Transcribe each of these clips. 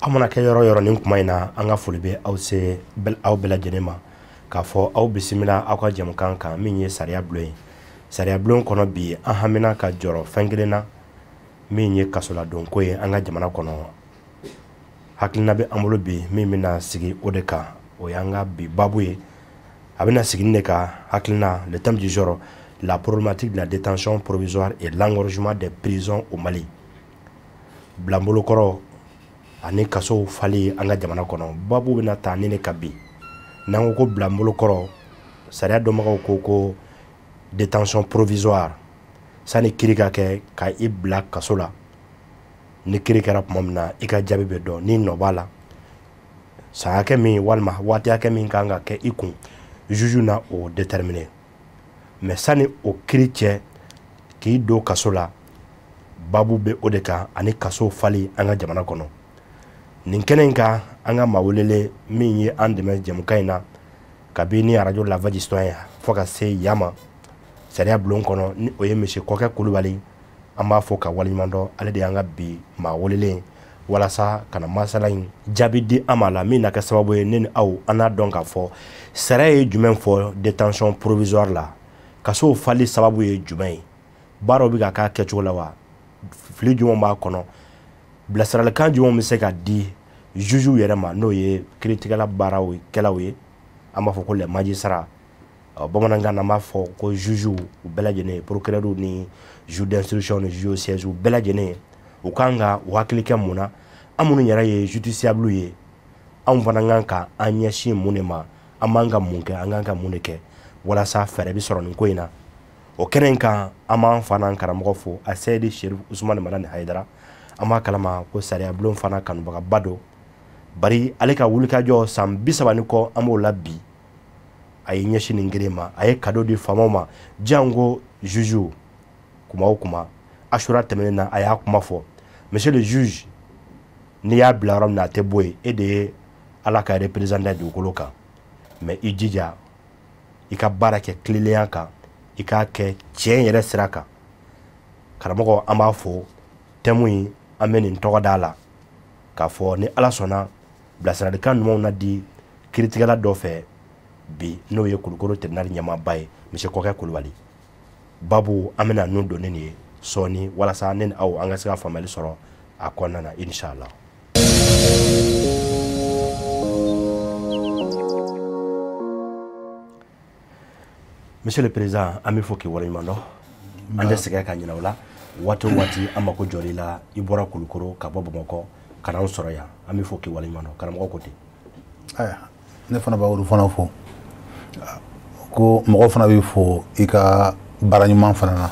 amana ke yoro nin kuma ina an ga foli be aw se aw bela jenema ka fo aw bisimila aw ka jamkan kan min ye sariya bulon kono bi an hamina ka joro fengelena min ye kasola don ko ye an ga jamana kono hakilina be amolo bi min mina sigi o de kan o yanga bi babu ye abina sigi ne ka hakilina le thème du jour la problématique de la détention provisoire et l'engorgement des prisons au Mali. Blambolo koro ani kaso fali anga jamana kono babu bina ta ni ne kabi nango ko blambolo koro sariya do mago ko détention provisoire sani kirika ke ka ibla kaso la ni kirika rap momna ika jabi be do ni no bala sa ke mi walma wati ake min kanga ke ikun juju na o déterminer mais sani o kiriche ki do kaso la babu be odeka ani kaso fali anga jamana kono nin kenen ka anga mawulele min ye an deme jamukaina kabini radio la voix du citoyen foka se yama sariya bulon kono ni oye monsieur Koke Kulubali amba foka walimando ale de anga bi mawulele wala sa kana masala jabi di amala min na ka sababu ye nen aw ana donc ka fo sariya jumen fo détention provisoire la kaso fali sababu ye jumen baro bi ka kecho la wa fili jumo ba kono bilasirali kan jumo mi se ka di juju yerema no ye criticala barawo kelawe ama fo ko le magistrat bamananga na ma fo ko juju u belajene procureur ni juge d'instruction ni juge siège u belajene u kanga u hakilike muna amunu yara ye justiciable ye am vananga ka anyashi munema amanga munke anganga muneke wala sa fere bi soro ni ko ina o kenen kan ama fana karamɔgɔ fo a seydi Cherif Ousmane Madani Haidara ama kalama ko sariya bulon fana kanubaga bado bari ale ka wulikajɔ san 30 kɔ amo la bi aye ɲɛsini ngirema aye cadeau di famaw ma jango juju kuma o kuma ashura tɛmɛnena a y'a kuma fɔ monsieur le juge ni y'a bila yɔrɔ min na a tɛ bɔ yen e de ye ala ka représentant dugukolo kan mais i jija i ka baara kɛ tilelenya kan i ka kɛ tiɲɛ yɛrɛ sira kan karamɔgɔ an b'a fɔ thème in an bɛ nin tɔgɔ da la k'a fɔ ni ala sɔnna bilasiralikan ɲumanw na di kiritigɛla dɔ fɛ bi n'o ye Kulukoro tribunal ɲɛmaaba ye monsieur Koke Kulubali babu an bɛna nun don ne nin ye sɔɔni walasa ne ni aw an ka se ka faamuyali sɔrɔ a kɔnɔna na inshallah. Monsieur le Président, ami fo ki wala mando ande sega ka nyina wala wato wati amako jorila ibora Kulukoro ka bobo moko kana soro ya ami fo ki wala mando kana moko kote aya ne fana ba wuru fana fo ko moko fana bi fo ika baranyuma fana na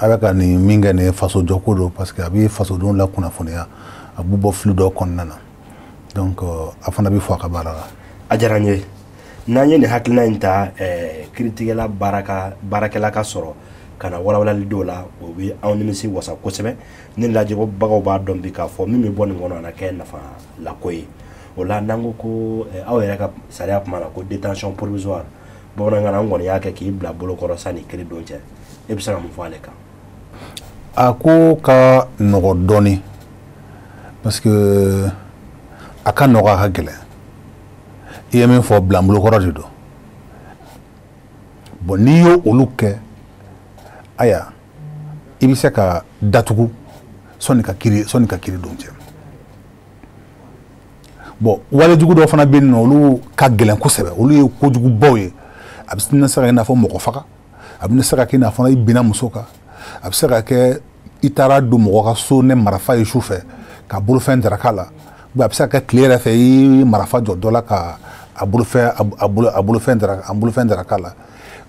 avec ni minga ne faso jokodo parce que abi faso don la kuna fonia abu bo flu do konnana donc afana bi fo ka barala ajaranye nanye ne hakilina inta critique barakela ka soro kana walawalali do la o bi aw nimisi wasa kosebe ni laje ko bagaw ba dom bi ka fo mimi bonni ngono na ke nafa la koy o la nango ko aw yere ka sariya kuma la ko détention provisoire bo na ngana ngoni yake ki bla bolo ko sani kri donje e bisara mu fale ka ako ka nogo doni parce que aka nogo ha gele il me faut blamblo koradido bon ni yo oluke aya ibise ka datugu sonika kiri donje bon wale jugu do fana bin no olu ka gelen ko sebe olu ye ko jugu boye abisina saka na fo moko faka abina saka kina fana ibina musoka abisaka ke itara do moko ka so ne marafa yi choufe ka bulu fen drakala ba abisaka clear fe yi marafa jodola ka abulu fen drakala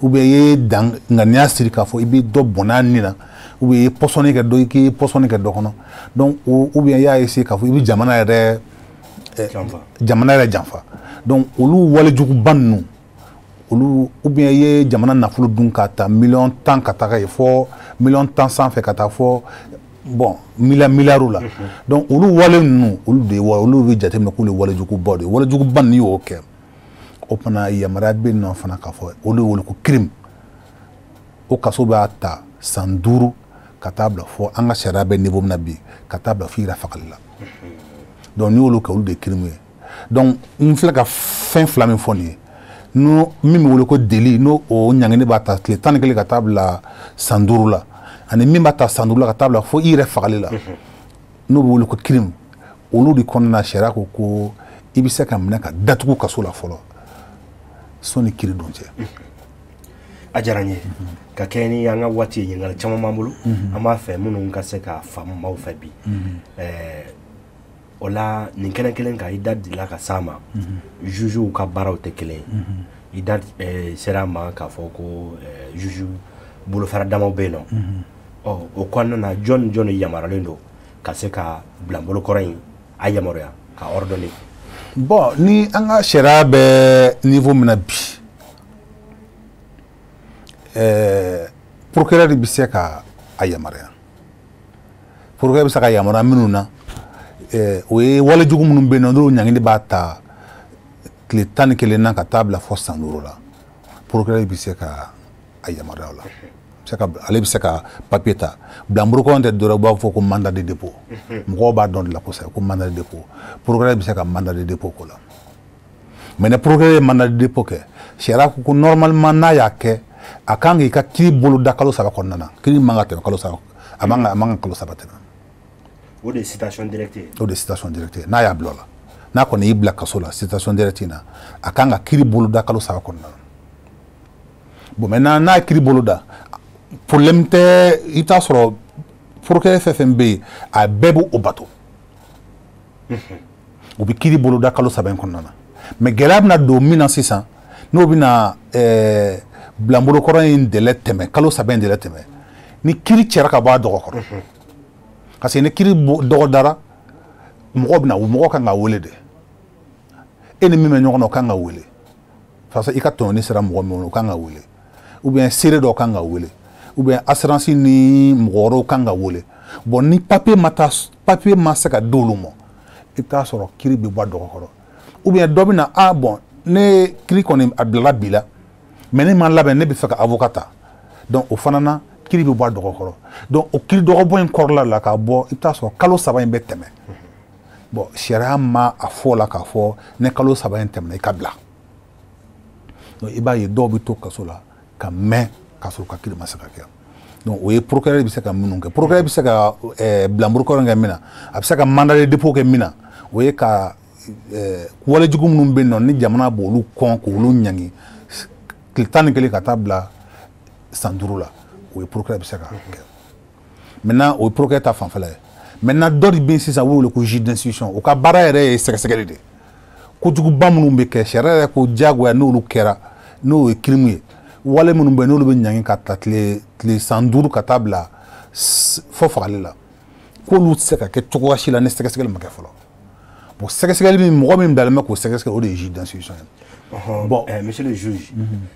ou bien ye dang ngania sirika fo ibi do bonani na ou bien posone ke do ki posone ke do kono donc ou bien ya essayer ka fo ibi jamana re janfa donc olu wale jugu bannu olu ou bien ye jamana nafulu dun ka ta million tan ka ta fo million tan sans fait ka ta fo bon milliards la donc olu wale nu olu de olu bi jatem ko le wale jugu body wale jugu ban ni o ke opana yamara be non fana ka fo olu ko crime o kaso ba ta sanduru ka tabla fo anga sharabe niveau na bi ka tabla fi ra fakalla donc ni olu ka olu de crime donc on filɛ ka fɛn fila min fɔ nin ye no min bɛ wele ko délit no o ɲangini b'a ta tile 11 ka taa bila san 5 la ani min b'a ta san 5 la ka taa bila fo i yɛrɛ fagali la n'o bɛ wele ko crime olu de kɔnɔna sariya ko i bɛ se ka minɛ ka datugu kaso la fɔlɔ sɔnni kiiri don cɛ. A diyara n ye ka kɛ ni an ka waati ye ɲininkali caman b'an bolo an b'a fɛ minnu ka se ka faamu maaw fɛ bi o la nin kɛnɛ kelen kan i da delila ka s'a ma jugew ka baaraw tɛ kelen ye i da sera a ma k'a fɔ ko juge bolofara damaw bɛ yen nɔ o kɔnɔna na jɔn ni jɔn de yamaruyalen don ka se ka bila bolokɔrɔ in a yamaruya ka ordonner. Bon ni an ka sariya bɛ niveau min na bi procureur bɛ se ka a yamaruya procureur bɛ se ka yamaruya minnu na o ye walejugu minnu bɛ yen nɔ n'olu ɲangini b'a ta tile 11 na ka taa bila fo san 5 la procureur bɛ se ka a yamaruya o la ale bɛ se ka papier ta bilamurukɔrɔ tɛ dɔrɔn b'a fɔ ko mandat de dépôt mɔgɔw b'a dɔn de la kosɛbɛ ko mandat de dépôt procureur bɛ se ka mandat de dépôt ko la mais ni procureur ye mandat de dépôt kɛ sariya ko normalement n'a y'a kɛ a kan k'i ka kiiri bolo da kalo 3 kɔnɔna na kiiri man ka tɛmɛ kalo 3 a man ka kalo 3 tɛmɛ. O de ye citation directe ye. O de ye citation directe ye n'a y'a bila o la n'a kɔni y'i bila kaso la citation directe in na a kan ka kiiri bolo da kalo 3 kɔnɔna na bon maintenant n'a ye kiiri bolo da problème tɛ i t'a sɔrɔ procureur fɛn fɛn bɛ yen a bɛɛ b'o o bato u bɛ kiiri bolo da kalo 3 in kɔnɔna na mais gɛlɛya bɛna don min na sisan n'o bɛna bilamurukɔrɔ in délai tɛmɛ kalo 3 in délai tɛmɛ ni kiiri cɛra ka bɔ a dɔgɔ kɔrɔ parce que ni kiiri dɔgɔdara mɔgɔ kan ka wele de e ni min bɛ ɲɔgɔn na o kan ka wele parce que i ka tɔɲɔni sera mɔgɔ min ma o kan ka wele ou bien seere dɔ kan ka wele ou bien assurance ni mɔgɔ wɛrɛw kan ka wele bon ni papier ma se ka di olu ma i bɛ taa sɔrɔ kiiri bɛ bɔ a dɔgɔ kɔrɔ ou bien dɔ bɛ na bon ne kiiri kɔni a bilala bi la mais ne ma labɛn ne bɛ fɛ ka avocat ta donc o fana na kiiri bɛ bɔ a dɔgɔ kɔrɔ donc o kiiri dɔgɔbɔ in kɔrɔla la ka bɔ i bɛ taa sɔrɔ kalo 3 in bɛ tɛmɛ bon sariya ma a fɔ la k'a fɔ ne kalo 3 in tɛmɛna i ka bila donc i b'a ye dɔw bɛ to kaso la ka mɛn k'a sɔrɔ ka kiiri ma se ka kɛ donc o ye procureur bɛ se ka minnu kɛ procureur bɛ se ka bilamurukɔrɔ kɛ min na a bɛ se ka mandat de dépôt kɛ min na o ye ka walejugu minnu bɛ yen nɔ ni jamana b'olu kɔn k'olu ɲangi tile 11 ka taa bila san 5 la o ye procureur bɛ se ka kɛ maintenant o ye procureur ta fanfɛla ye maintenant dɔ de bɛ yen sisan o bɛ wele ko juge d'instruction o ka baara yɛrɛ ye sɛgɛsɛgɛli de kojuguba minnu bɛ kɛ sariya yɛrɛ ko diyagoya n'olu kɛra n'o ye crime ye wale minnu bɛ yen n'olu bɛ ɲangi ka ta tile san 5 ka taa bila fo fagali la k'olu tɛ se ka kɛ cogoya si la ni sɛgɛsɛgɛli ma kɛ fɔlɔ bon sɛgɛsɛgɛli min mɔgɔ min bilalen bɛ k'o sɛgɛsɛgɛ o de ye juge d'instruction ye. Bon monsieur le juge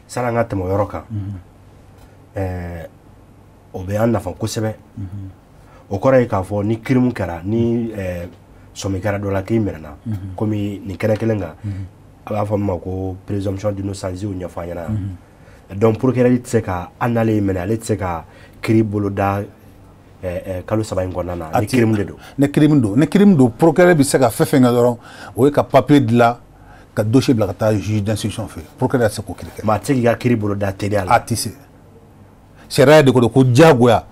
sanni an ka tɛmɛ o yɔrɔ kan o bɛ an nafa kosɛbɛ o kɔrɔ ye k'a fɔ ni crime kɛra ni sɔmi kɛra dɔ la k'i minɛna komi nin kɛnɛ kelen kan a b'a fɔ min ma ko présomption d'innocence y'o ɲɛfɔ an ɲɛna donc procureur tɛ se ka hali n'ale y'i minɛ ale tɛ se ka kiiri bolo da kalo 3 in kɔnɔna na ni crime de don. ni crime don procureur bɛ se ka fɛn fɛn kɛ dɔrɔn o ye ka papier dilan ka dossier bila ka taa juge d'instruction fɛ procureur tɛ se k'o kiiri kɛ. mais a tɛ se k'i ka kiiri bolo da teliya la. a tɛ se sariya de ko don ko diyagoya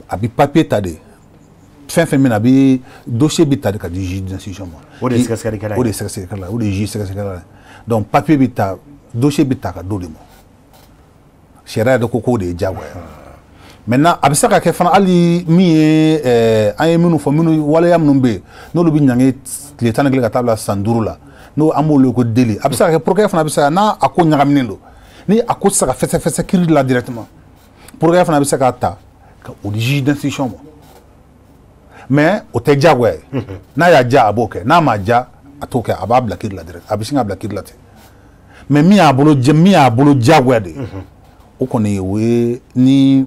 a bɛ papier ta de fɛn fɛn min na a bɛ dossier bɛ ta de ka di juge d'instruction ma. o de ye sɛgɛsɛgɛlikɛla ye. o de ye sɛgɛsɛgɛlikɛla ye o de ye juge sɛgɛsɛgɛlikɛla ye donc papier bɛ ta dossier bɛ ta ka d'o de ma sariya de ko k'o de ye diyagoya maintenant a bɛ se ka kɛ fana hali min ye an ye minnu fɔ minnu waleya minnu bɛ yen n'olu bɛ ɲangi tile 11 ka taa bila san 5 la n'o an b'olu ko délit a bɛ se ka kɛ procureur fana bɛ se ka n'a a ko ɲagaminen don ni a ko tɛ se ka fɛsɛ kiiri la directement procureur fana bɛ se k'a ta ka o di juge d'instruction ma mais o tɛ diyagoya ye n'a y'a diya a b'o kɛ n'a ma diya a t'o kɛ a b'a bila kiiri la direct a bɛ sin ka bila kiiri la ten mais min y'a bolo diyagoya de ye o kɔni o ye ni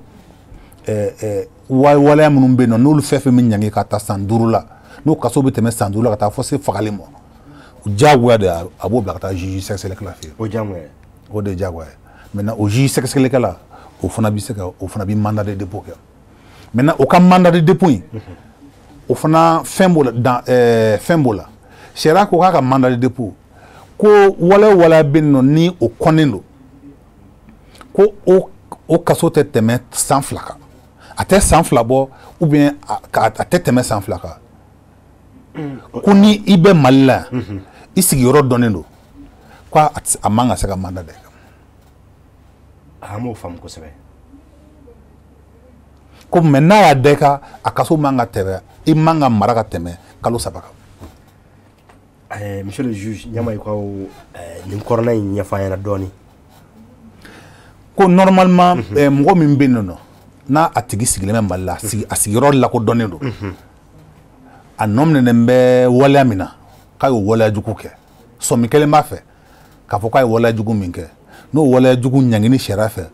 waleya minnu bɛ yen nɔ n'olu fɛn fɛn bɛ ɲangi ka taa san 5 la n'o kaso bɛ tɛmɛ san 5 la ka taa fo se fagali ma o diyagoya de a b'o bila ka taa juge sɛgɛsɛgɛlikɛla fɛ yen. o diyagoya. o de ye diyagoya maintenant o juge sɛgɛsɛgɛlikɛla o fana bɛ se ka o fana bɛ mandat de dépôt kɛ maintenant o ka mandat de dépôt in o fana fɛn b'o la fɛn b'o la sariya ko k'a ka mandat de dépôt ko wala bɛ yen nɔ ni o kɔnnen don ko o kaso tɛ tɛmɛ san 2 kan a tɛ san 2 bɔ ou bien a tɛ tɛmɛ san 2 kan ko ni i bɛ Mali la i sigiyɔrɔ dɔnnen don ko a man ka se ka mandat da i kan. A m'o faamu kosɛbɛ. Ko mɛ n'a y'a da i kan a kaso man ka tɛmɛ i man ka mara ka tɛmɛ kalo 3 kan. Monsieur le juge ɲama i ko nin kɔrɔna in ɲɛfɔ an ɲɛna dɔɔni. Ko normalement mɔgɔ min bɛ yen nɔ n'a a tigi sigilen bɛ Mali la a sigiyɔrɔ lakodɔnnen don a nɔminɛnen bɛ waleya min na k'a y'o waleya jugu kɛ sɔmi kelen b'a fɛ k'a fɔ k'a ye waleya jugu min kɛ n'o waleya jugu ɲangini sariya fɛ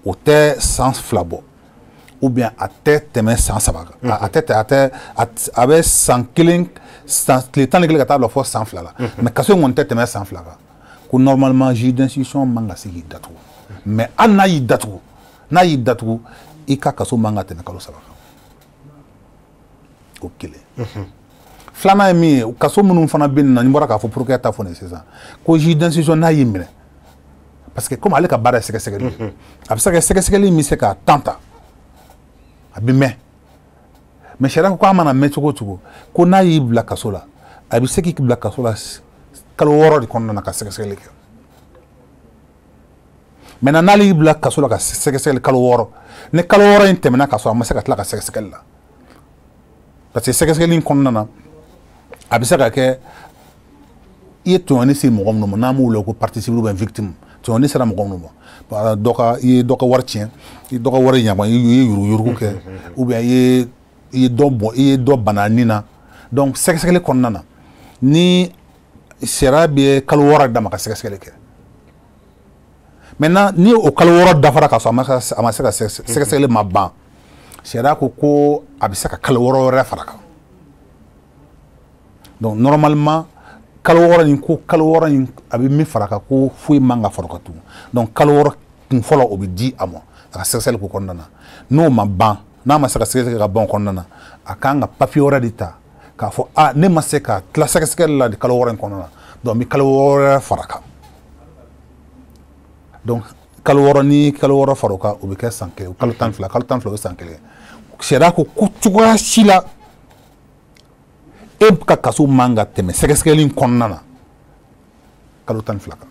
o tɛ san 2 bɔ ou bien a tɛ tɛmɛ san 3 kan a bɛ san 1 tile 11 ka taa bila fɔ san 2 la mais kaso in kɔni tɛ tɛmɛ san 2 kan ko normalement juge d'instruction man ka se k'i datugu mais hali n'a y'i datugu i ka kaso man ka tɛmɛ kalo 3 kan o kelen. Filanan ye min ye kaso minnu fana bɛ nin na n bɔra k'a fɔ procureur ta fɔ nin sisan ko juge d'instruction n'a y'i minɛ parce que comme ale ka baara ye sɛgɛsɛgɛli ye a bɛ se ka sɛgɛsɛgɛli min bɛ se k'a temps ta a bɛ mɛn mais sariya ko k'a mana mɛn cogo o cogo ko n'a y'i bila kaso la a bɛ se k'i bila kaso la kalo 6 de kɔnɔna na ka sɛgɛsɛgɛli kɛ maintenant n'ale y'i bila kaso la ka sɛgɛsɛgɛli kalo 6 ni kalo 6 in tɛmɛna ka sɔrɔ a ma se ka tila ka sɛgɛsɛgɛli la parce que sɛgɛsɛgɛli in kɔnɔna na a bɛ se ka kɛ i ye tɔɲɔni se mɔgɔ minnu ma n'an b'u wele ko partie civile ou bien victime tɔɲɔni sera mɔgɔ minnu ma i ye dɔ ka wari tiɲɛ i ye dɔ ka wari ɲagami i ye yuruguyurugu kɛ ou bien i ye dɔ bana nin na donc sɛgɛsɛgɛli kɔnɔna na ni sariya bɛ kalo 6 d'a ma ka sɛgɛsɛgɛli kɛ maintenant ni o kalo 6 dafara ka sɔrɔ a ma se ka sɛgɛsɛgɛli ma ban sariya ko a bɛ se ka kalo 6 wɛrɛ fara kan donc normalement kalo 6 in a bɛ min fara kan ko foyi man ka fara ka tugun donc kalo 6 kun fɔlɔ o bɛ di a ma a ka sɛgɛsɛgɛli ko kɔnɔna na n'o ma ban n'a ma se ka sɛgɛsɛgɛli ka ban o kɔnɔna na a kan ka papier wɛrɛ de ta k'a fɔ ne ma se ka tila sɛgɛsɛgɛli la kalo 6 in kɔnɔna na donc n bɛ kalo 6 wɛrɛ fara kan donc kalo 6 ni kalo 6 fara o kan o bɛ kɛ san 1 kalo 12 kalo 12 o bɛ san 1 sariya ko cogoya si la e ka kaso man ka tɛmɛ sɛgɛsɛgɛli in kɔnɔna na kalo 12 kan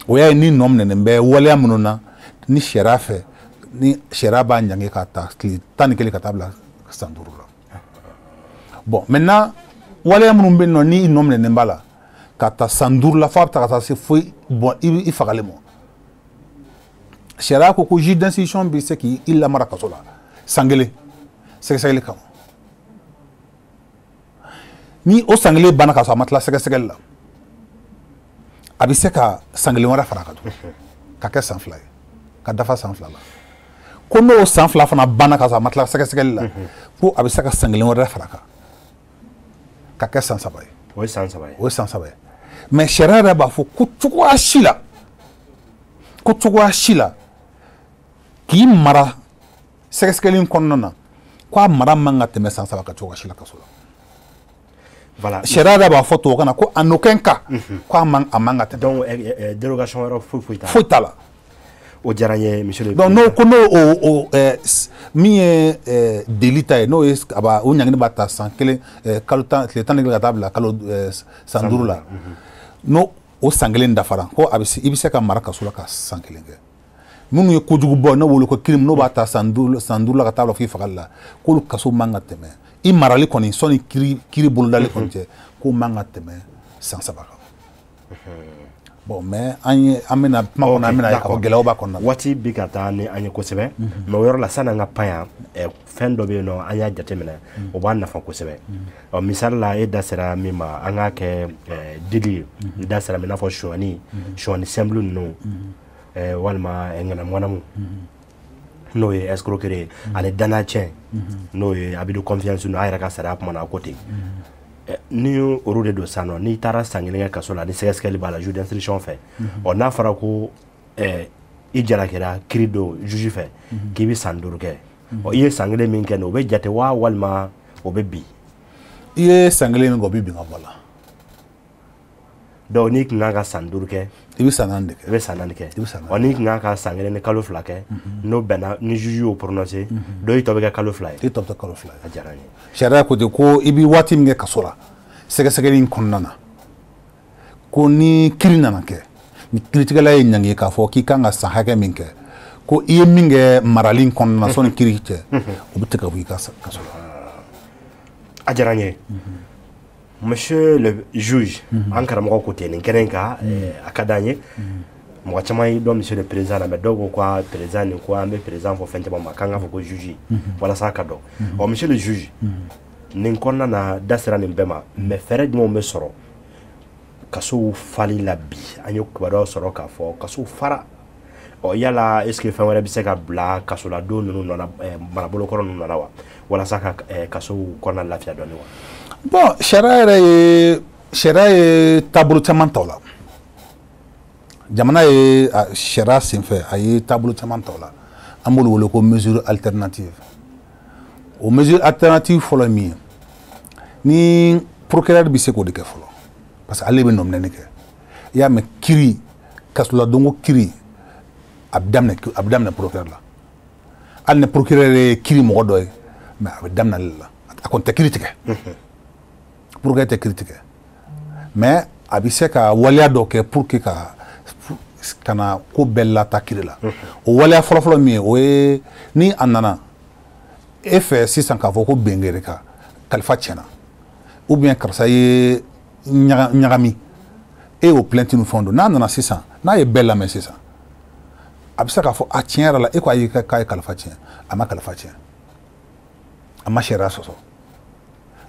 o y'a ye ni nɔminɛnen bɛ waleya minnu na ni sariya fɛ ni sariya b'a ɲangi ka ta tile 11 ka taa bila san 5 la bon maintenant waleya minnu bɛ yen nɔ ni nɔminɛnen b'a la ka ta san 5 la fo a bɛ ta ka taa se fo bon i fagalen ma sariya ko juge d'instruction bɛ se k'i lamara kaso la san 1 sɛgɛsɛgɛli kama ni o san 1 banna ka sɔrɔ a ma tila sɛgɛsɛgɛli la a bɛ se ka san 1 wɛrɛ fara kan ka kɛ san 2 ye ka dafa san 2 la ko n'o san 2 fana banna ka sɔrɔ a ma tila sɛgɛsɛgɛli la ko a bɛ se ka san 1 wɛrɛ fara kan ka kɛ san 3 ye o ye san 3 ye o ye san 3 ye mais sariya yɛrɛ b'a fɔ ko cogoya si la k'i mara sɛgɛsɛgɛli in kɔnɔna na ko a mara man ka tɛmɛ san 3 ka cogoya si la kaso la voilà sariya yɛrɛ b'a fɔ tubabukan na ko en aucun cas ko a man ka tɛmɛ donc dérogation wɛrɛ foyi t'a la o diyara n ye monsieur le donc n'o min ye délit ta ye n'o ye o ɲangini b'a ta san 1 kalo 10 tile 11 ka taa bila kalo san 5 la n'o o san 1 dafara ko i bɛ se ka mara kaso la ka san 1 kɛ minnu ye kojugu bɔ n'o wele ko crime n'o b'a ta san 5 la ka taa bila fo i fagali la k'olu kaso man ka tɛmɛ i marali kɔni sɔnni kiiri bolodali kɔni cɛ k'o man ka tɛmɛ san 3 kan bon mais an bɛna kuma kɔnɔ an bɛna ye k'a fɔ gɛlɛyaw b'a kɔnɔna na waati bɛ ka taa ni an ye kosɛbɛ mais o yɔrɔ la sanni an ka pan yan fɛn dɔ bɛ yen nɔ an y'a jateminɛ o b'a nafa kosɛbɛ misali la e da sera min ma an k'a kɛ dili ye i da sera min i n'a fɔ sonyani simple ninnu walima ŋanamu n'o ye escroquerie ye ani danaya tiɲɛ n'o ye abus de confiance a yɛrɛ ka sariya kuma na a ko ten ni olu de don sisan nɔ n'i taara san 1 kɛ kaso la ni sɛgɛsɛgɛli b'a la juge d'instruction fɛ n'a fɔra ko i jalakira kiiri don juge fɛ k'i bɛ san 5 kɛ o ye sangale min kɛ o bɛ jate wa walima o bɛ bi i ye sangale min kɛ o bɛ bin ka bɔ a la donc n'i kun kan ka san 5 kɛ i bɛ san 4 de kɛ i bɛ san 4 kɛ wa n'i kun kan ka san 1 ni kalo 2 kɛ n'o bɛnna ni juge y'o prononcer dɔ i tɔ bɛ kɛ kalo 2 ye i tɔ bɛ kɛ kalo 2 ye a diyara n ye sariya ko ten ko i bɛ waati min kɛ kaso la sɛgɛsɛgɛli in kɔnɔna na ko ni kiiri nana kɛ ni kiiritigɛla ye ɲangi k'a fɔ k'i kan ka san hakɛ min kɛ ko i ye min kɛ marali in kɔnɔna na sɔnni kiiri cɛ o bɛ tigɛ ka bɔ i ka kaso la a diyara n ye monsieur le juge an karamɔgɔ ko ten nin kɛnɛ in kan a ka d'an ye mɔgɔ caman y'i dɔn monsieur le président la mais dɔw ko ko président nin ko an bɛ président fɔ fɛn caman ma k'an k'a fɔ ko juge walasa a ka dɔn ɔ monsieur le juge nin kɔnɔna na da sera nin bɛɛ ma mais fɛɛrɛ jumɛnw bɛ sɔrɔ kasow fali la bi an ye kibaruyaw sɔrɔ k'a fɔ kasow fara ɔ yala est ce que fɛn wɛrɛ bɛ se ka bila kasoladenw ninnu nɔ la marabolokɔrɔ ninnu nɔ la wa walasa ka kasow kɔnɔna lafiya dɔɔni wa bon sariya ye taabolo caman ta o la jamana ye sariya senfɛ a ye taabolo caman ta o la an b'olu wele ko mesure alternative o mesure alternative fɔlɔ ye min ye ni procureur bɛ se k'o de kɛ fɔlɔ parce que ale bɛ nominɛli kɛ i y'a mɛn kiiri kasoladonko kiiri a bɛ daminɛ procureur la hali ni procureur ye kiiri mɔgɔ dɔ ye mais a bɛ daminɛ ale la a kɔni tɛ kiiri tigɛ procureur tɛ kiiri tigɛ mais a bɛ se ka waleya dɔ kɛ pour que ka na ko bɛɛ lata kiiri la o waleya fɔlɔfɔlɔ min ye o ye ni a nana e fɛ sisan k'a fɔ ko bɛnkɛri ka kalifa tiɲɛna ou bien karisa ye ɲagami e y'o plainte ni fɛnw don n'a nana sisan n'a ye bɛɛ lamɛn sisan a bɛ se k'a fɔ a tiɲɛ yɛrɛ la e ko a y'i k'a ye kalifa tiɲɛ a ma kalifa tiɲɛ a ma sariya sɔsɔ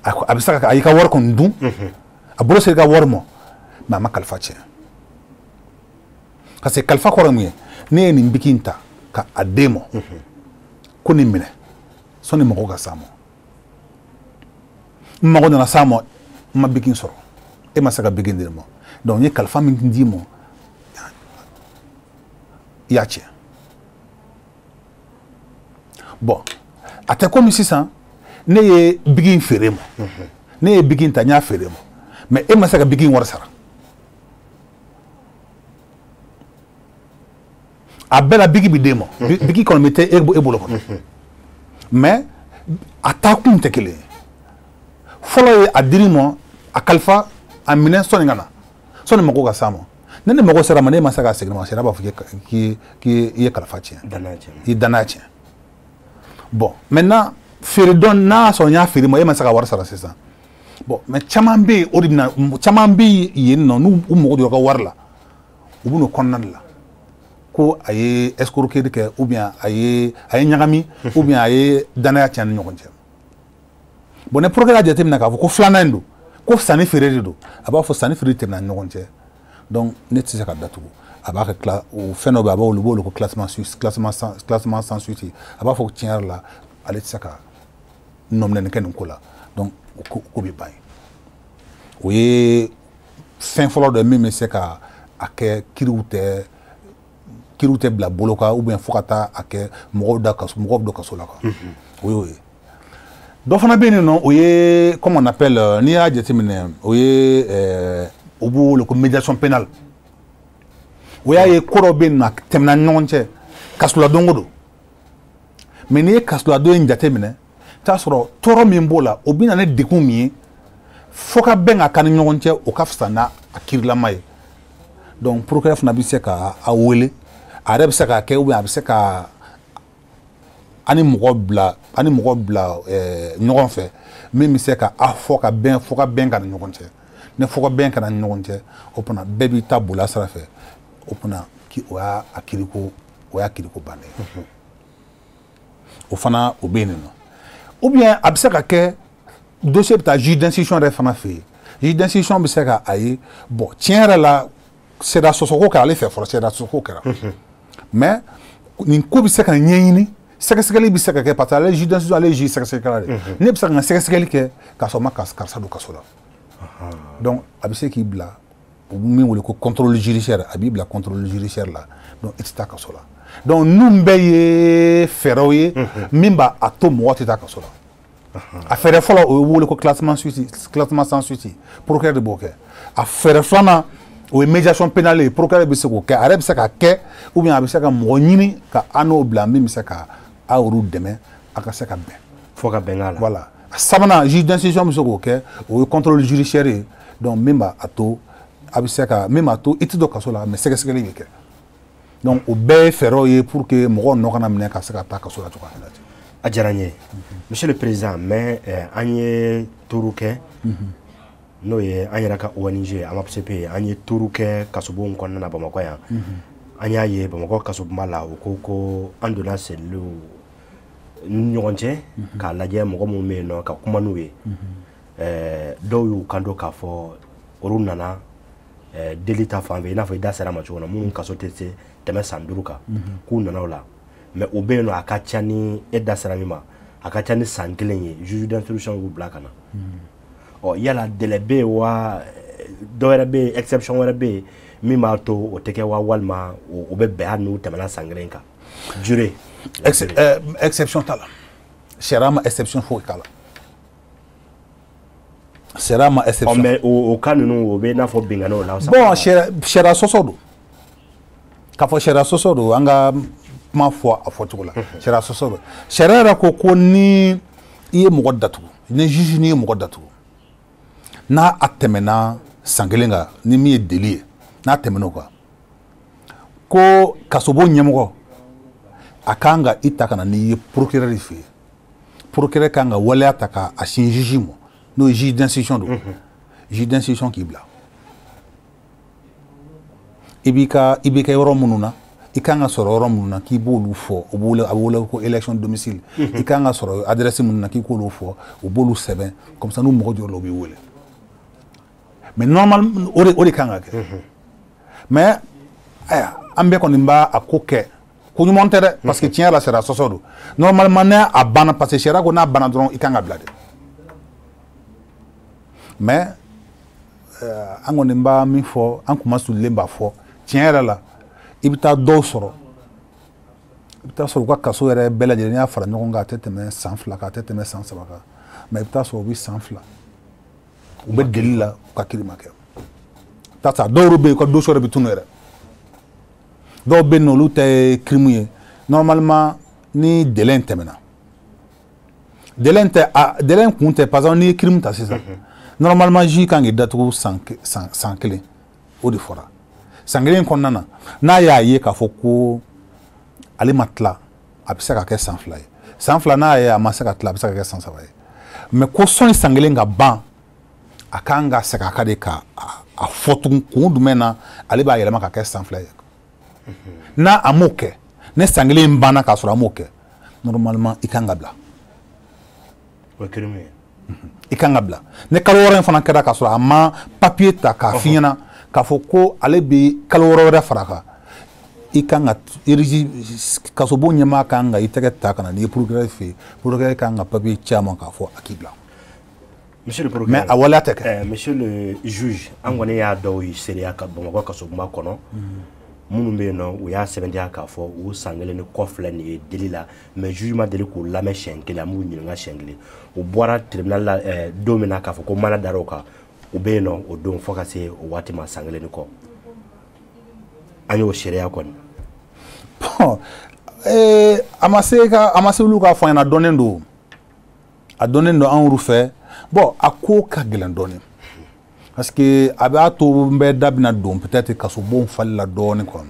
a bɛ se ka a y'i ka wari kɔni dun a bolo sera i ka wari ma mais a ma kalifa tiɲɛ parce que kalifa kɔrɔ mun ye ne ye nin biki in ta ka a d'e ma ko nin minɛ sɔnni mɔgɔw ka s'a ma n mago nana s'a ma n ma biki sɔrɔ e ma se ka biki di ma donc n ye kalifa min d'i ma i y'a tiɲɛ bon a tɛ komi sisan ne ye biki in feere ma ne ye biki in ta n y'a feere ma mais e ma se ka biki in wari sara a bɛɛ la biki bɛ d'e ma biki kɔni bɛ tɛ e bolo kɔnɔ mais a taa kun tɛ kelen ye fɔlɔ ye a dir'i ma a kalifa a minɛ sɔnni ka na sɔnni mɔgɔw ka s'a ma ne ni mɔgɔ sera ma ne ma se ka segin ma sariya b'a fɔ k'i ye kalifa tiɲɛ i danaya tiɲɛ bon maintenant feere dɔn n'a y'a sɔrɔ n y'a feere ma e ma se ka wari sara sisan bon mais caman bɛ yen o de bɛna caman bɛ yen nɔ n'u mago don ka wari la u bɛ n'o kɔnɔna de la ko a ye escroquerie kɛ ou bien a ye ɲagami ou bien a ye danaya tiɲɛ ni ɲɔgɔn cɛ bon ne procureur y'a jateminɛ k'a fɔ ko filanan in don ko sanni feere de don a b'a fɔ sanni feere tɛmɛna ni ɲɔgɔn cɛ donc ne tɛ se ka datugu a b'a kɛ o fɛn dɔ bɛ yen a b'olu b'olu ko classement sans suite a b'a fɔ tiɲɛ yɛrɛ la ale tɛ se ka nominɛli kɛ nin ko la donc ko bɛ ban yen o ye fɛn fɔlɔ dɔ ye min bɛ se ka a kɛ kiiriw tɛ bila bolo kan ou bien fo ka taa a kɛ mɔgɔw bɛ kaso la quoi o y'o ye dɔ fana bɛ yen nɔ o ye comme on appelle n'i y'a jateminɛ o ye o b'o wele ko médiation pénale o y'a ye ko dɔ bɛ yen nɔ a tɛmɛna ni ɲɔgɔn cɛ kasoladonko don mais n'i ye kasoladon in jateminɛ i t'a sɔrɔ tɔɔrɔ min b'o la o bɛ na ni degun min ye fo ka bɛn ka kan ni ɲɔgɔn cɛ o ka fisa n'a kiirilama ye donc procureur fana bɛ se ka a wele a yɛrɛ bɛ se k'a kɛ ou bien a bɛ se ka ani mɔgɔ bila ɲɔgɔn fɛ min bɛ se ka a fɔ ka bɛn fo ka bɛn ka ni ɲɔgɔn cɛ ni fo ka bɛn ka ni ɲɔgɔn cɛ o fana bɛɛ b'i ta bolila sira fɛ o fana o y'a kiiriko bannen ye o fana o bɛ yen nɔ ou bien a bɛ se ka kɛ dossier bɛ taa juge d'instruction yɛrɛ fana fɛ yen juge d'instruction bɛ se ka a ye bon tiɲɛ yɛrɛ la sariya sɔsɔko kɛra ale fɛ fɔlɔ sariya sɔsɔko kɛra mais nin ko bɛ se ka ɲɛɲini sɛgɛsɛgɛli bɛ se ka kɛ parce que ale juge d'instruction ale ye juge sɛgɛsɛgɛlikɛla de ne bɛ se ka n ka sɛgɛsɛgɛli kɛ k'a sɔrɔ n ma karisa don kaso la donc a bɛ se k'i bila u min wele ko contrôle judiciaire a b'i bila contrôle judiciaire la donc i tɛ taa kaso la donc nous bɛɛ ye fɛɛrɛw ye min b'a to mɔgɔ tɛ taa kaso la a fɛɛrɛ fɔlɔ o ye wele ko classement sans suite procureur de b'o kɛ a fɛɛrɛ filanan o ye médiation pénale ye procureur bɛ se k'o kɛ a yɛrɛ bɛ se ka kɛ ou bien a bɛ se ka mɔgɔ ɲini ka an n'o bila min bɛ se ka aw yɛrɛ dɛmɛ a ka se ka bɛn fo ka bɛn a la voilà sabanan juge d'instruction bɛ se k'o kɛ o ye contrôle judiciaire ye donc min b'a to a bɛ se ka min b'a to i tɛ don kaso la mais sɛgɛsɛgɛli bɛ kɛ donc o bɛɛ ye fɛɛrɛw ye pour que mɔgɔw nɔ kana minɛ ka se ka taa kaso la cogoya min na ten. a diyara n ye monsieur le président mais an ye turu kɛ n'o ye an yɛrɛ ka ONG AMAPCP an ye turu kɛ kasobon kɔnɔna na Bamakɔ yan an y'a ye Bamakɔ kasobonba la o ko an donna seliliw ni ɲɔgɔn cɛ k'a lajɛ mɔgɔ minnu bɛ yen nɔ ka kuma n'u ye dɔw y'u kanto k'a fɔ olu nana deli ta fan fɛ i n'a fɔ i da sera ma cogo min na minnu kaso tɛ se tɛmɛ san 5 kan k'u nana o la mais o bɛ yen nɔ a ka ca ni e da sera min ma a ka ca ni san 1 ye juge d'instruction y'u bila ka na ɔ yala délai bɛ yen wa dɔ wɛrɛ bɛ yen exception wɛrɛ bɛ yen min b'a to o tɛ kɛ wa walima o bɛ bɛn hali n'u tɛmɛna san 1 kan durée exception t'a la sariya ma exception foyi k'a la sariya ma exception mais o cas ninnu o bɛ i n'a fɔ binganiw la bon sariya sɔsɔ don k'a fɔ sariya sɔsɔ don an ka kuma fɔ a fɔcogo la sariya sɔsɔ don sariya yɛrɛ ko ni i ye mɔgɔ datugu ni juge n'i ye mɔgɔ datugu n'a a tɛmɛna san 1 kan ni min ye deli ye n'a tɛmɛn'o kan ko kasobo ɲɛmɔgɔ a kan ka i ta ka na n'i ye procureur fɛ yen procureur kan ka waleya ta k'a sin juge ma n'o ye juge d'instruction don juge d'instruction k'i bila i b'i ka yɔrɔ minnu na i kan ka sɔrɔ yɔrɔ minnu na k'i b'olu fɔ a bɛ wele ko élection domicile i kan ka sɔrɔ adresse minnu na k'i k'olu fɔ u b'olu sɛbɛn comme ça n'u mɔgɔ jɔra u b'i wele mais normalement o de kan ka kɛ mais aya an bɛɛ kɔni b'a ko kɛ ko ɲuman tɛ dɛ parce que tiɲɛ la sariya sɔsɔ don normalement n'a banna parce que sariya ko n'a banna dɔrɔn i kan ka bila de mais an kɔni b'a min fɔ an kuma sulilen b'a fɔ tiɲɛ yɛrɛ la i bɛ taa dɔw sɔrɔ i bɛ taa sɔrɔ u ka kaso yɛrɛ bɛɛ lajɛlen y'a fara ɲɔgɔn kan a tɛ tɛmɛ san 2 kan a tɛ tɛmɛ san 3 kan mais i bɛ taa sɔrɔ u bɛ san 2 u bɛ deli la u ka kiiri ma kɛ taa sa dɔw bɛ yen u ka dossier yɛrɛ bɛ tunu yɛrɛ dɔw bɛ yen nɔ olu tɛ ye crime ye normalement ni délai in tɛmɛna délai in kun tɛ par exemple n'i ye crime ta sisan normalement juge kan k'i datugu san 1 o de fɔra san 1 kɔnɔna na n'a y'a ye k'a fɔ ko ale ma tila a bɛ se ka kɛ san 2 ye san 2 n'a ye a ma se ka tila a bɛ se ka kɛ san 3 ye mais ko sɔnni san 1 ka ban a kan ka segin a ka de ka a fɔ tugun kun jumɛn na ale b'a yɛlɛma ka kɛ san 2 ye n'a a m'o kɛ ne san 1 in banna k'a sɔrɔ a m'o kɛ normalement i kan ka bila o ye crime ye i kan ka bila ne kalo wɔɔrɔ in fana kɛra k'a sɔrɔ a ma papier ta k'a f'i ɲɛna k'a fɔ ko ale bɛ kalo wɔɔrɔ wɛrɛ fara a kan i kan ka kasobo ɲɛmaa kan ka i tɛgɛ ta ka na n'i ye procureur fɛ yen procureur kan ka papier caman k'a fɔ a k'i bila monsieur le procureur mais a waleya tɛ kɛ monsieur le juge an kɔni y'a dɔw ye seereya ka Bamakɔ kasobonba kɔnɔ minnu bɛ yen nɔ u y'a sɛbɛntiya k'a fɔ u san 1 ni kɔ filɛ nin ye deli la mais juge ma deli k'u lamɛn siɲɛ 1 an b'u ɲininka siɲɛ 1 u bɔra tribunal la don min na k'a fɔ ko mana dara o kan u bɛ yen nɔ o don fo ka se o waati ma san 1 ni kɔ an y'o seereya kɔni bon a ma se olu ka fɔ an ɲɛna dɔnnen don a dɔnnen don an yɛrɛ fɛ bon a ko ka gɛlɛn dɔɔnin parce que a b'a to n bɛ da bɛna don peut-être kasobon fali la dɔɔnin kɔnɔ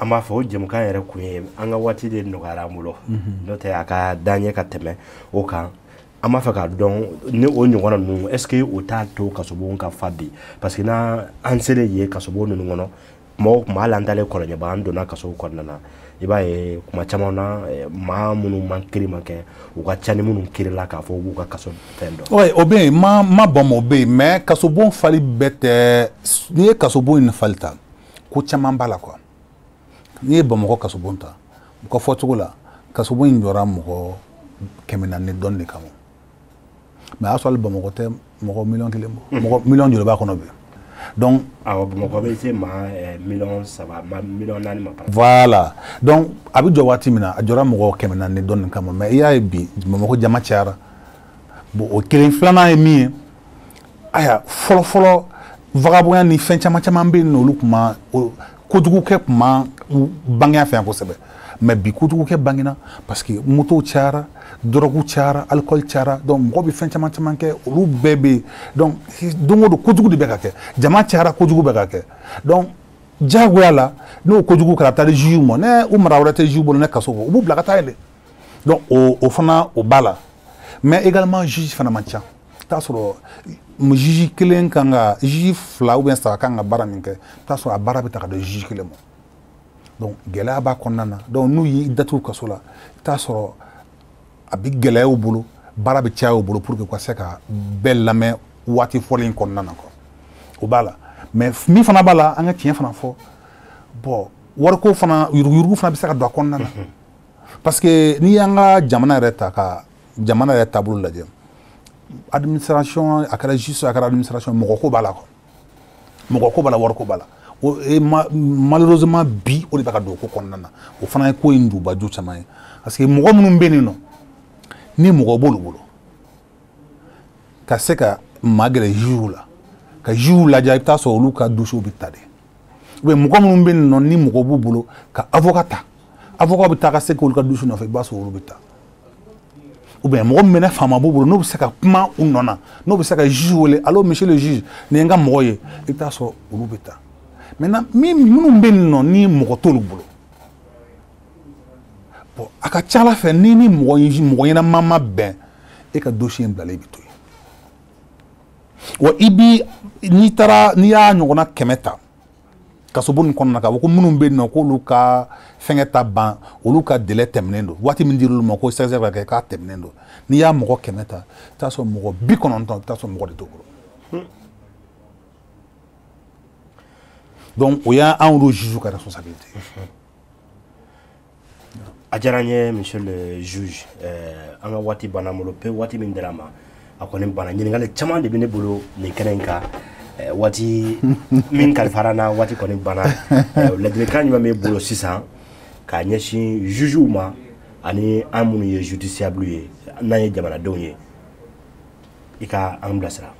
an b'a fɔ o jɛmukan yɛrɛ kun ye an ka waati de nɔgɔyara an bolo n'o tɛ a ka d'an ye ka tɛmɛ o kan an b'a fɛ k'a dɔn ni o ɲɔgɔnna ninnu est ce que o t'a to kasobon ka fa bi parce que n'an selen ye kasobon ninnu kɔnɔ mɔgɔw tuma hali an talen kɔlɔnjɛba an donna kaso kɔnɔna na i b'a ye kuma caman na maa minnu man kiiri ma kɛ u ka ca ni minnu kiirila k'a fɔ u b'u ka kaso fɛn dɔn. oui o bɛ yen ma bɔn ma o bɛ yen mais kasobon fali bɛɛ tɛ n'i ye kasobon in fali ta ko caman b'a la quoi n'i ye Bamakɔ kasobon ta u ka fɔcogo la kasobon in jɔra mɔgɔ 400 dɔɔnin de kama mais a y'a sɔrɔ hali Bamakɔ tɛ mɔgɔ 1 million bɔ mɔgɔ 1 million joli b'a kɔnɔ bi Donc voilà. Donc abi jo wati mina a jora mo ko kemena ne don kama mais ya bi mo ko jama tiara bo o kelen flana e mi aya folo vagabond ni fen chama chama be no lu kuma ko dugu ke kuma bangya fe ko sebe mais bi ko dugu ke bangina parce que moto tiara drogue tiara alcool tiara donc mo bi fen chama chama ke lu bebe donc dongo do ko dugu de be ka ke jama tiara ko dugu be ka ke donc jagoya la no ko jugu kala tali jiu mo ne umra wala te jiu bo ne kaso ko bu blaga tayle donc au fana au bala mais également juge fana mancha ta soro mu juge kelen kanga juge fla ou bien ça kanga bara minke ta soro a bara bita de juge kelen mo donc gela ba konana donc nous yi datu kaso la ta soro abi gela au bolo bara bi tia au bolo pour que quoi c'est ka belle la main wati folin konana ko au bala mais mi fana bala anga tien fana fo bon warko fana yurgu fana bisa ka do konna parce que ni anga jamana reta ka jamana reta bulu la jem administration akara justice akara administration moko bala warko bala o malheureusement bi o baka do ko konna na o fana ko indu ba jo chama parce que moko munum benino ni moko bolo ka seka magre jula ka jiw lajɛ i bɛ taa sɔrɔ olu ka dossier bɛ ta de ou bien mɔgɔ minnu bɛ yen nɔ ni mɔgɔ b'u bolo ka avocat ta avocat bɛ taa ka se k'olu ka dossier nɔfɛ i b'a sɔrɔ olu bɛ ta ou bien mɔgɔ min bɛ ne faama b'u bolo n'o bɛ se ka kuma u nɔ na n'o bɛ se ka juge wele allo monsieur le juge nin ye n ka mɔgɔ ye i bɛ taa sɔrɔ olu bɛ ta maintenant minnu bɛ yen nɔ ni mɔgɔ t'olu bolo bon a ka ca ala fɛ ni mɔgɔ ɲɛnama ma bɛn e ka dossier in bilalen bɛ to yen wa ibi ni tara ni ya ɲɔgɔnna kɛmɛ ta kaso bon kɔnɔna ka ko minnu bɛ yen nɔ k'olu ka fɛngɛ ta ban olu ka délai tɛmɛnen don waati min dir'olu ma ko sɛgɛsɛgɛ ka kɛ k'a tɛmɛnen don n'i y'a mɔgɔ kɛmɛ ta i bɛ taa sɔrɔ mɔgɔ 90 i bɛ taa sɔrɔ mɔgɔ de t'o bolo donc o y'anw juge ka responsabilité a diyara n ye monsieur le juge an ka waati banna n bolo pe waati min dira ma a kɔni banna ɲininkali caman de bɛ ne bolo nin kɛnɛ in kan waati min kalifara na waati kɔni banna ladilikan jumɛn b'e bolo sisan k'a ɲɛsin jugew ma ani an minnu ye justiciable ye n'an ye jamanadenw ye i ka an bilasira.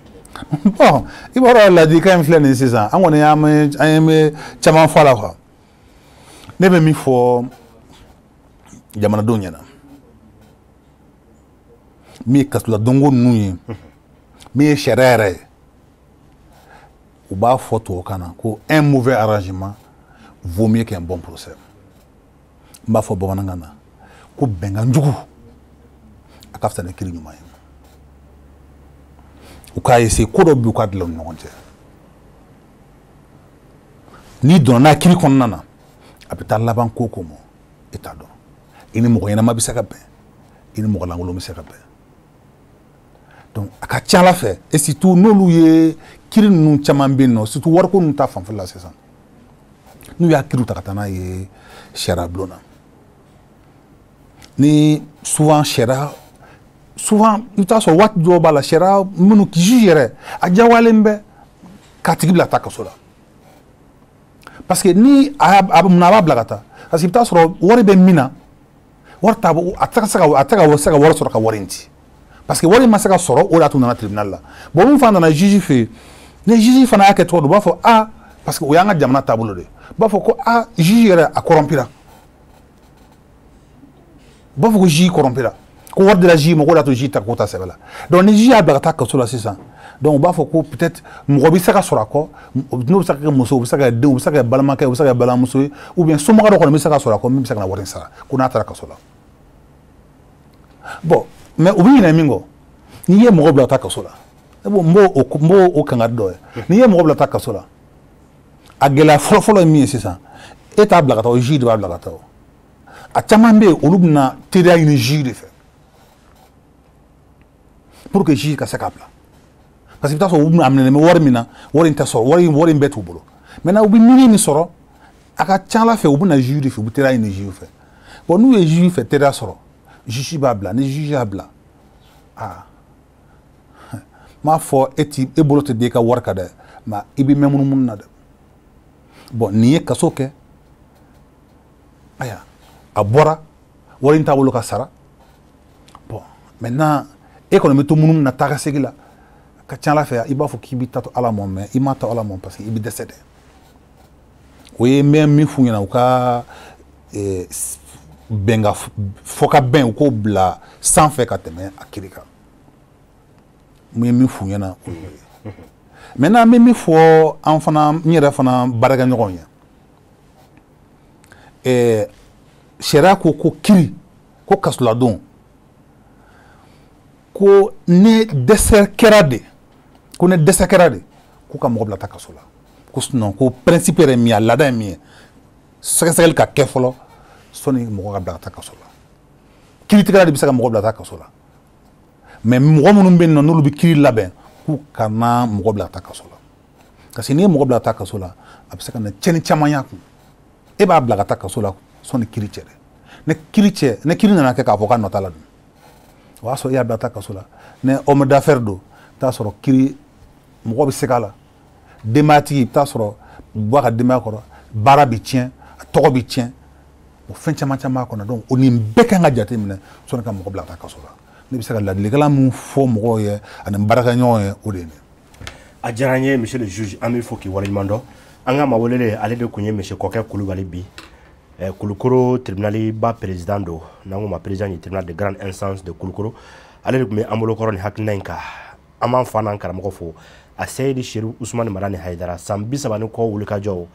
Bon i b'a dɔn ladilikan in filɛ nin sisan an kɔni an ye caman fɔ a la quoi ne bɛ min fɔ jamanadenw ɲɛna min ye kasoladonko ninnu ye min ye sariya yɛrɛ ye u b'a fɔ tubabukan na ko un mauvais arrangement vaut mieux qu'un bon procès n b'a fɔ bamanankan na ko bɛnkan jugu a ka fisa ni kiiri ɲuman ye u k'a essayer ko dɔ bɛ u ka dilan u ni ɲɔgɔn cɛ n'i donna n'a ye kiiri kɔnɔna na a bɛ taa laban ko ko ma e t'a dɔn i ni mɔgɔ ɲɛnama bɛ se ka bɛn i ni mɔgɔ lankolon bɛ se ka bɛn donc a ka ca ala fɛ et surtout n'olu ye kiiri ninnu caman bɛ yen nɔ surtout wariko ninnu ta fanfɛla la sisan n'u y'a kiiriw ta ka taa n'a ye sariya bulon na ni souvent sariya souvent i bɛ taa sɔrɔ waati dɔw b'a la sariya minnu juge yɛrɛ a diyagoyalen bɛ k'a tigi bila taa kaso la parce que ni mun na a b'a bila ka taa parce que i bɛ taa sɔrɔ wari bɛ min na wari t'a bɔ a tɛ se ka wari sɔrɔ ka wari in ci parce que wari ma se ka sɔrɔ o de y'a to nana tribunal la bon min fana nana juge fɛ yen ni juge fana y'a kɛ cogo dɔ u b'a fɔ ah parce que o y'an ka jamana taabolo de ye u b'a fɔ ko ah juge yɛrɛ a corrompira u b'a fɔ ko juge corrompira ko wari dira juge ma ko de y'a to juge ta k'o ta sɛbɛn la donc ni juge y'a bila ka taa kaso la sisan donc u b'a fɔ ko peut-être mɔgɔ bɛ se ka sɔrɔ a kɔ n'o bɛ se ka kɛ muso u bɛ se ka kɛ denw u bɛ se ka kɛ balimakɛ u bɛ se ka kɛ balimamuso ye ou bien somɔgɔ dɔ kɔni bɛ se ka sɔrɔ a kɔ min bɛ se ka na wari in sara ko n'a taara kaso la bon mais u bɛ ɲinɛ min kɔ n'i ye mɔgɔ bila ka taa kaso la n b'o o kangari dɔ ye n'i ye mɔgɔ bila ka taa kaso la a gɛlɛya fɔlɔ-fɔlɔ ye min ye sisan e t'a bila ka taa o juge de b'a bila ka taa o a caman bɛ yen olu bɛna teriya ɲini juge de fɛ pour que juge ka se k'a bila parce que i bɛ taa sɔrɔ u bɛna minɛ bɛ wari min na wari in tɛ sɔrɔ wari in bɛɛ t'u bolo maintenant u bɛ minɛ min sɔrɔ a ka ca ala fɛ u bɛna juge de fɛ u bɛ teriya ɲini juge fɛ bon n'u ye juge fɛ teriya sɔrɔ juge b'a bila ni juge y'a bila ah m'a fɔ e bolo tɛ di e ka wari kan dɛ ma ibi memunu mun na de bon niye kaso ke aya abora wari nta wolo ka sara bon maintenant économie to munum na taga segila ka tiala fe iba fo kibi tato ala mon mais ima ta ala mon parce que ibi décédé oui même mi fu na ka benga foka ben ko bla sans fait ka teme akirika mi fu na maintenant mi fo en fana nyere fana baraga nyogonya shera ko kiri ko kasula don ko ne dessert kerade ko ne dessert kerade ko ka mo blata kasola ko sinon ko principe re mi ala da mi sekesel ka kefolo soni mo ka blata kasola kiri tikara bi saka mo blata kasola mais mo mo numbe no lu bi kiri laben ko kana mo blata kasola kasi ni mo blata kasola absaka na cheni chamanya ko e ba blata kasola soni kiri chere ne kiri na ka avoka notala dum waso ya blata kasola ne homme d'affaires do ta soro kiri mo bi sekala demati ta soro bo ka dema ko bara bi tien to bi tien o fenchama chama ko na donc oni mbeka nga jate mine soni ka mo blata kasola ne bi seka la legala mu fo mo ye an baraka nyoye o de ne a jaranye monsieur le juge ami foki wala mando anga ma wolele ale de kunye monsieur Koke Kulubali bi Kulukoro tribunal ba président do nango ma président du tribunal de grande instance de Kulukoro ale de me amolo koroni haknenka aman fana karamoko fo a Seydi Cheru Ousmane Marani Haidara sambi sabani ko wulika jo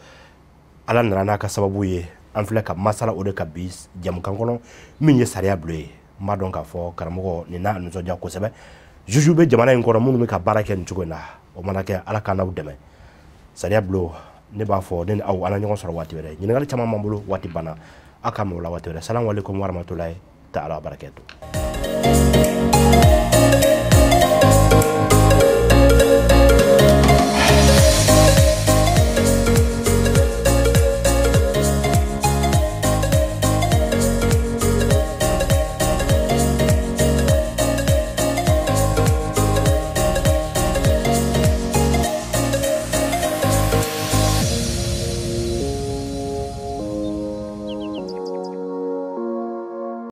ala nana ka sababu ye an filɛ ka masala o de ka bi jamukan kɔnɔ min ye sariya bulo ye ma dɔn k'a fɔ karamɔgɔ nin n'a nisɔndiya kosɛbɛ juge bɛ jamana in kɔnɔ minnu bɛ ka baara kɛ nin cogo in na o mana kɛ ala k'an n'aw dɛmɛ sariya bulo ne b'a fɔ ne ni aw ala ɲɔgɔn sɔrɔ waati wɛrɛ ɲininkali caman b'an bolo waati banna aw k'a mɛn o la waati wɛrɛ salamu aleykum warahmatulahi taala wabarakɛtu